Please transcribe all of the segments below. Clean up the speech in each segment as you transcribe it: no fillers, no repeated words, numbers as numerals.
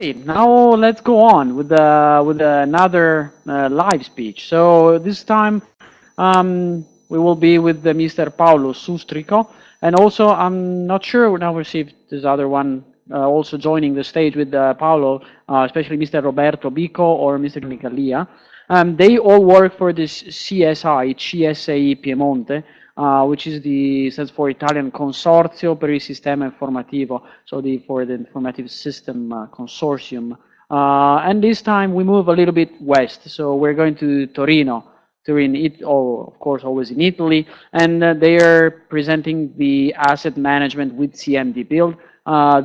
Okay, now let's go on with another live speech. So this time we will be with Mr. Paolo Sustrico, and also I'm not sure now we see if this other one also joining the stage with Paolo, especially Mr. Roberto Bico or Mr. Nicalia. They all work for this C.S.I, C.S.I Piemonte, which is stands for Italian Consorzio per il Sistema Informativo, so for the informative system consortium. And this time we move a little bit west, so we're going to Torino. Of course, always in Italy, and they are presenting the asset management with CMDBuild,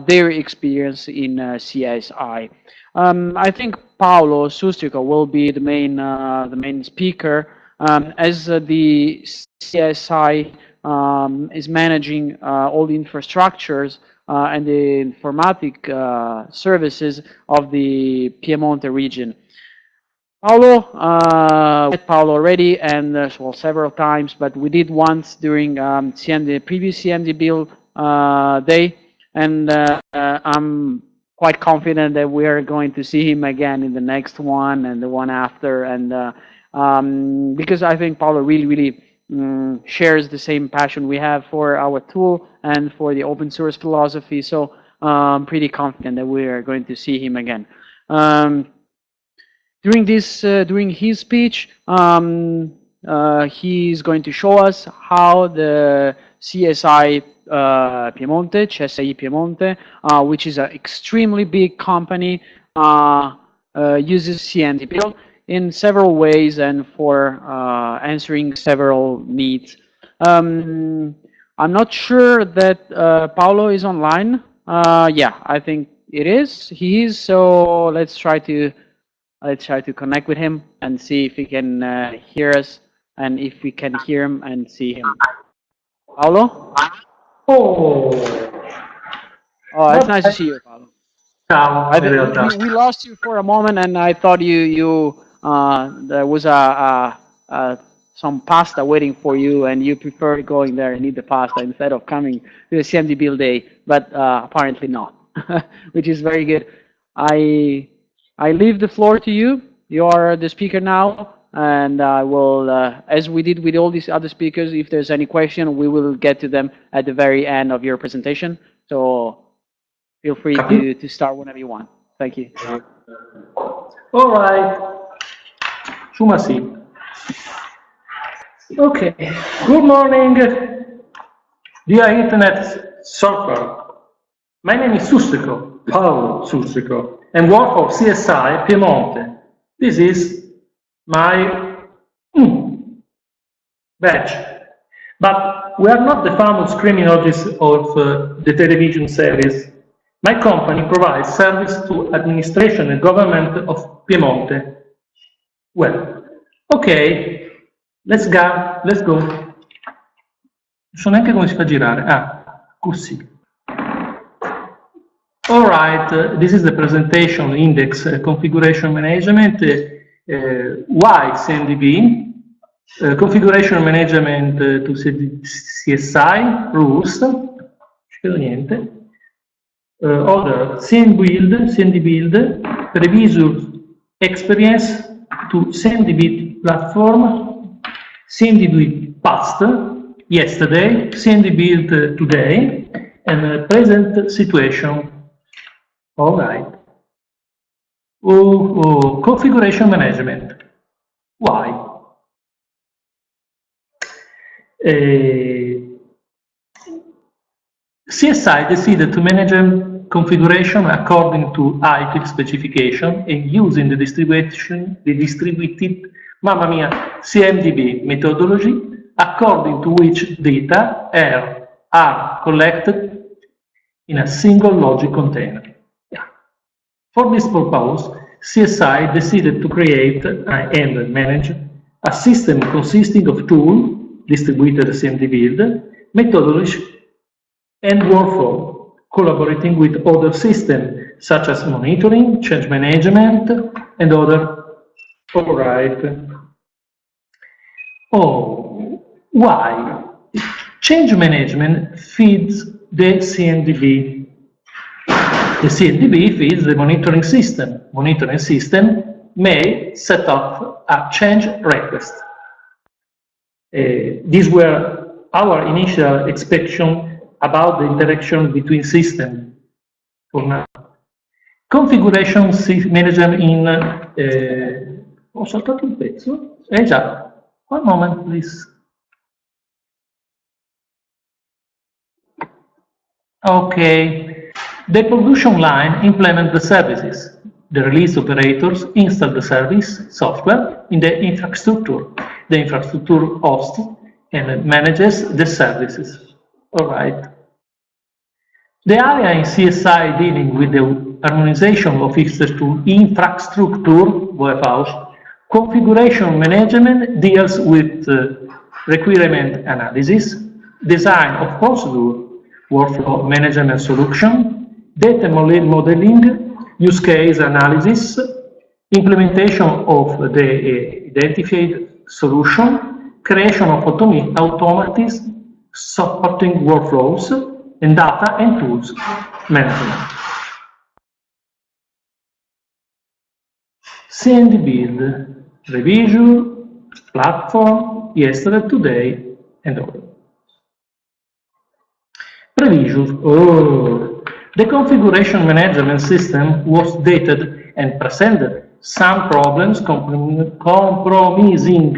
their experience in C.S.I. I think Paolo Sustrico will be the main speaker, as the C.S.I is managing all the infrastructures and the informatic services of the Piemonte region. Paolo, we met Paolo already, and well, several times, but we did once during the previous CMDBuild day, and I'm quite confident that we are going to see him again in the next one and the one after, and because I think Paolo really shares the same passion we have for our tool and for the open source philosophy, so I'm pretty confident that we are going to see him again. During his speech, he's going to show us how the C.S.I Piemonte, C.S.I Piemonte, which is an extremely big company, uses CMDBuild in several ways and for answering several needs. I'm not sure that Paolo is online. Yeah, I think it is. He is. So let's try to connect with him and see if he can hear us, and if we can hear him and see him. Paolo? Oh, it's nice to see you, Paolo. We lost you for a moment, and I thought there was some pasta waiting for you, and you preferred going there and eat the pasta instead of coming to the CMDBuild day, but apparently not, which is very good. I leave the floor to you. You are the speaker now, and I will, as we did with all these other speakers, if there's any question, we will get to them at the very end of your presentation. So feel free to start whenever you want. Thank you. All right. Okay. Good morning, dear Internet surfer. My name is Sustrico, Paolo Sustrico, and work for C.S.I Piemonte. This is my badge. But we are not the famous criminologists of the television series. My company provides service to administration and government of Piemonte. Well, okay, let's go. Non so neanche come si fa a girare. Così. All right, this is the presentation index configuration management. Why CMDB? Configuration management to CSI rules. Niente. Other CMDBuild, previous experience to CMDB platform, CMDB past, yesterday, CMDBuild today, and present situation. All right. Configuration management. Why? CSI decided to manage configuration according to IT specification and using the distributed, mamma mia, CMDB methodology, according to which data are collected in a single logic container. For this purpose, CSI decided to create and manage a system consisting of tools, distributed CMDBuild, methodology, and workflow, collaborating with other systems such as monitoring, change management, and other. All right. Why? Change management feeds the CMDB. The CMDB feeds the monitoring system. Monitoring system may set up a change request. These were our initial expectations about the interaction between systems for now. Configuration manager in... ho saltato un pezzo? Già, one moment please. Okay, the production line implements the services. The release operators install the service software in the infrastructure. The infrastructure hosts and manages the services. All right. The area in C.S.I dealing with the harmonization of to infrastructure, configuration management deals with requirement analysis, design of procedure, workflow management solution, data modeling, use case analysis, implementation of the identified solution, creation of automatics, supporting workflows, and data and tools management. CMDBuild, revision, platform, yesterday, today, and all. Previous. The configuration management system was dated and presented some problems compromising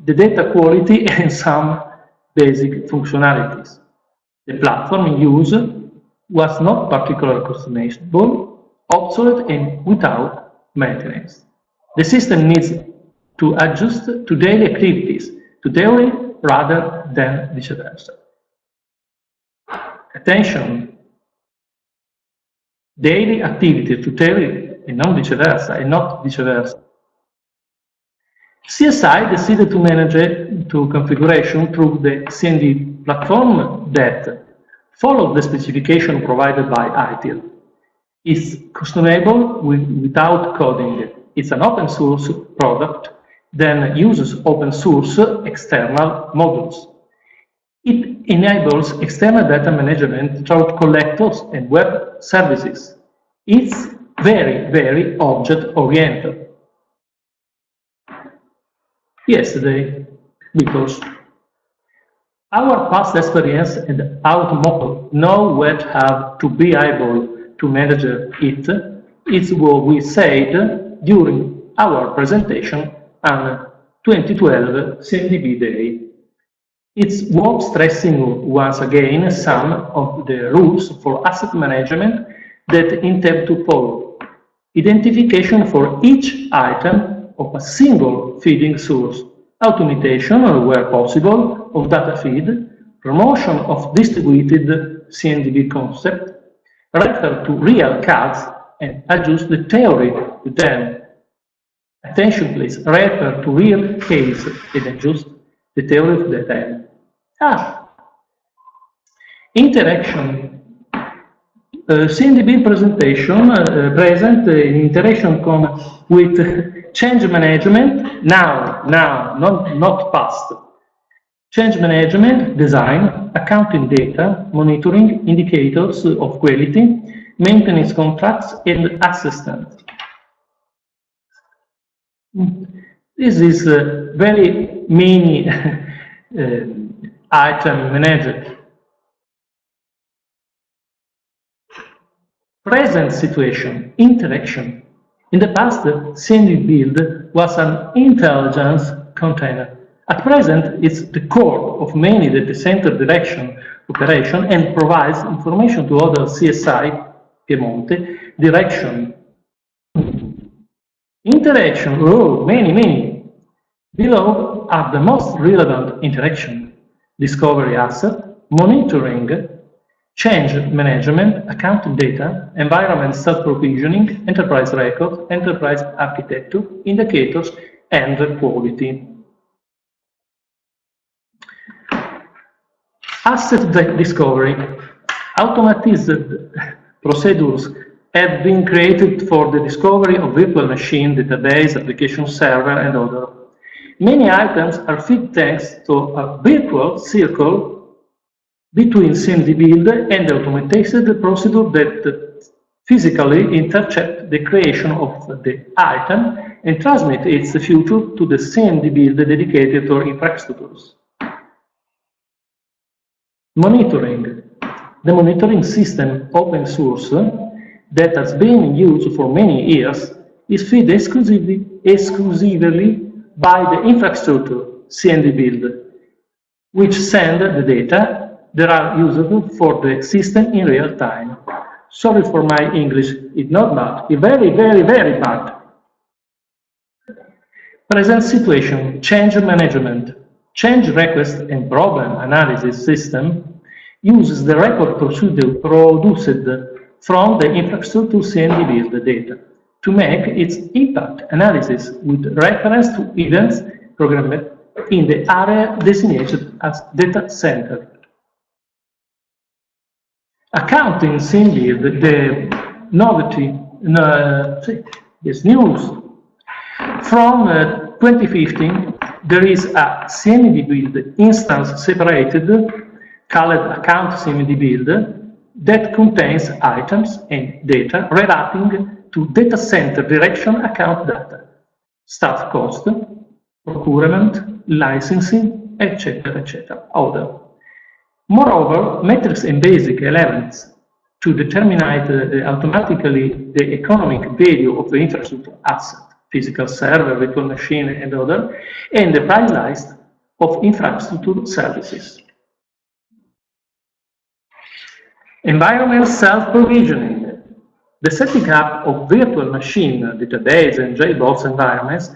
the data quality and some basic functionalities. The platform in use was not particularly customizable, obsolete, and without maintenance. The system needs to adjust to daily activities, to theory rather than vice versa. Attention! Daily activity to theory and not vice versa, C.S.I decided to manage to configuration through the CMD platform that followed the specification provided by ITIL. It's customizable without coding. It's an open source product, then uses open source external modules. It enables external data management through collectors and web services. It's very, very object-oriented. Yesterday, because our past experience and our model know what have to be able to manage it. It's what we said during our presentation on 2012 CMDB Day. It's worth stressing once again some of the rules for asset management that intend to follow. Identification for each item of a single feeding source, automation, where possible, of data feed, promotion of distributed CMDB concept, refer to real cards and adjust the theory to them. Attention please, refer to real case and adjust the theory to them. Interaction. CMDB presentation present in interaction with change management, not past. Change management, design, accounting data, monitoring, indicators of quality, maintenance contracts, and assistance. This is very many item managed. Present situation, interaction. In the past, CMDBuild was an intelligence container. At present, it's the core of many data center direction operation and provides information to other C.S.I, Piemonte, direction. Interaction, many. Below are the most relevant interaction. Discovery asset, monitoring, change management, accounting data, environment self-provisioning, enterprise records, enterprise architecture, indicators, and quality. Asset discovery. Automated procedures have been created for the discovery of virtual machine, database, application server, and other. Many items are fed thanks to a virtual circle between CMDBuild and the automated procedure that physically intercept the creation of the item and transmit its future to the CMDBuild dedicated to infrastructures. Monitoring. The monitoring system open source that has been used for many years is fed exclusively by the infrastructure CMDBuild, which send the data that are usable for the system in real time. Sorry for my English, it's not bad, it's very, very, very bad. Present situation, change management. Change request and problem analysis system uses the record procedure produced from the infrastructure CMDBuild data to make its impact analysis with reference to events programmed in the area designated as data center. Accounting CMDBuild, the novelty, this news. From 2015, there is a CMDBuild instance separated, called Account CMDBuild, that contains items and data relating to data center direction account data, staff cost, procurement, licensing, etc., etc., other. Moreover, metrics and basic elements to determine automatically the economic value of the infrastructure asset, physical server, virtual machine, and other, and the price list of infrastructure services. Environment self-provisioning. The setting up of virtual machine, database, and JBoss environments,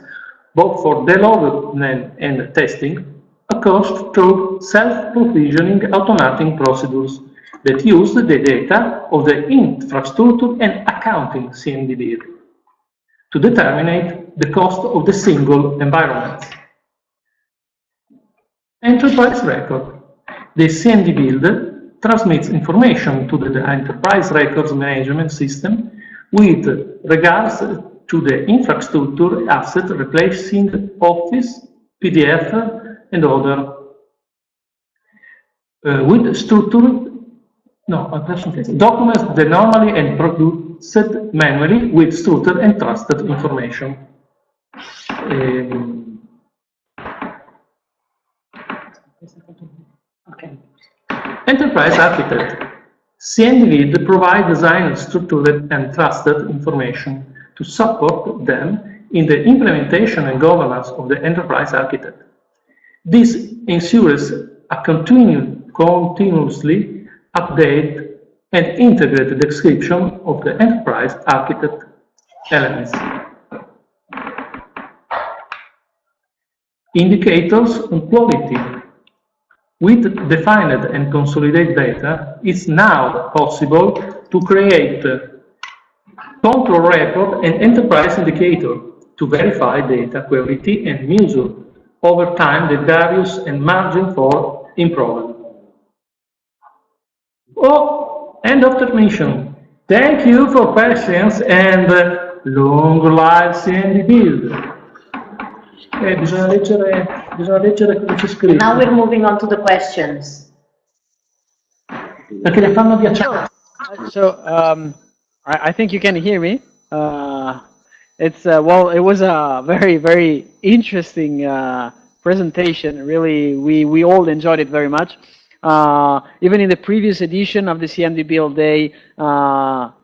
both for development and testing, occurs through self-provisioning automatic procedures that use the data of the infrastructure and accounting CMDB to determine the cost of the single environment. Enterprise record. The CMDBuild transmits information to the enterprise records management system with regards to the infrastructure asset replacing Office, PDF, and other with structured documents that normally and produced manually with structured and trusted information. Okay. Enterprise architect. CMDBuild provides designed, structured, and trusted information to support them in the implementation and governance of the enterprise architect. This ensures a continuously update and integrated description of the enterprise architect elements. Indicators on quality. With defined and consolidated data, it's now possible to create control record and enterprise indicator to verify data quality and measure over time the values and margin for improvement. Oh, end of the mission. Thank you for patience and long live CMDBuild. Bisogna leggere come c'è scritto. Now we're moving on to the questions. Perché le fanno ghiacciare. So, I think you can hear me. It's well, it was a very, very interesting presentation. Really, we all enjoyed it very much. Even in the previous edition of the CMDBuild Day,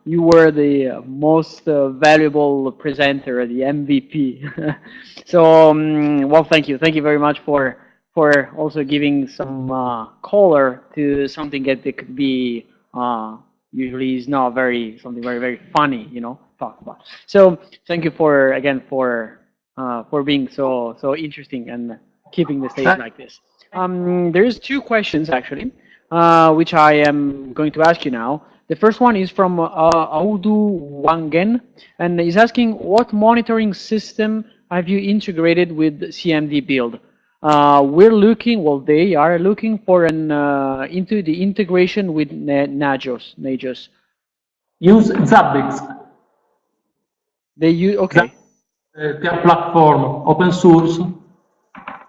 you were the most valuable presenter, the MVP. So, well, thank you very much for also giving some color to something that could be usually is not something very funny, you know, talk about. So, thank you for being so interesting and keeping the stage like this. There's two questions actually, which I am going to ask you now. The first one is from Audu Wangen, and he's asking, what monitoring system have you integrated with CMDBuild? We're looking, well, they are looking for an into the integration with Nagios. Use Zabbix. They use, okay. Platform, open source.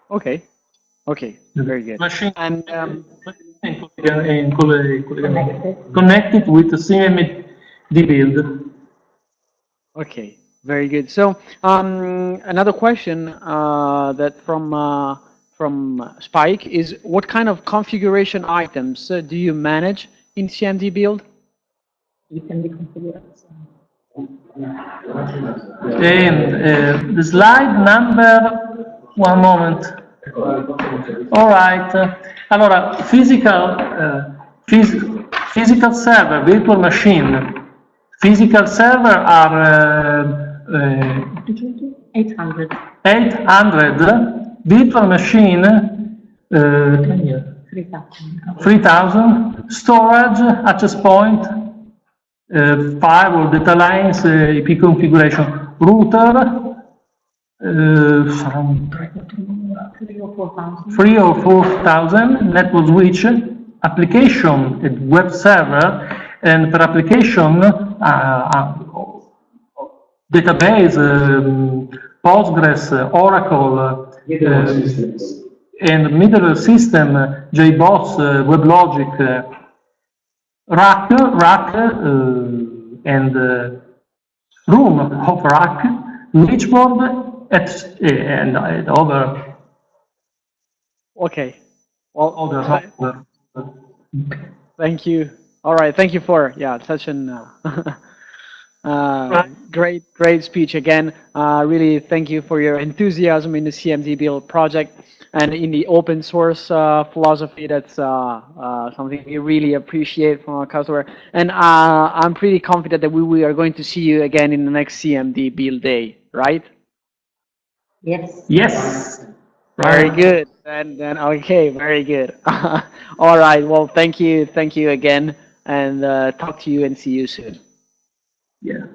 Okay. Okay, very good. Machine and connected with the CMDBuild. Okay, very good. So another question that from Spike is, what kind of configuration items do you manage in CMDBuild? And the slide number, one moment. All right. Allora, physical server, virtual machine. Physical server are 800. 800. Virtual machine 3000. Storage, access point, firewall, data lines, IP configuration, router, 3 or 4,000, network switch, application, and web server, and per application, database, Postgres, Oracle, and middle system, JBoss, WebLogic, rack, and room of rack, switchboard, and other. Okay. Well, Other software. thank you. All right, thank you for such an great speech again. Really, thank you for your enthusiasm in the CMDBuild project and in the open source philosophy. That's something we really appreciate from our customer. And I'm pretty confident that we are going to see you again in the next CMDBuild day, right? Yes. Yes. Very good. Then okay, very good. All right. Well, thank you again, and talk to you and see you soon. Yeah.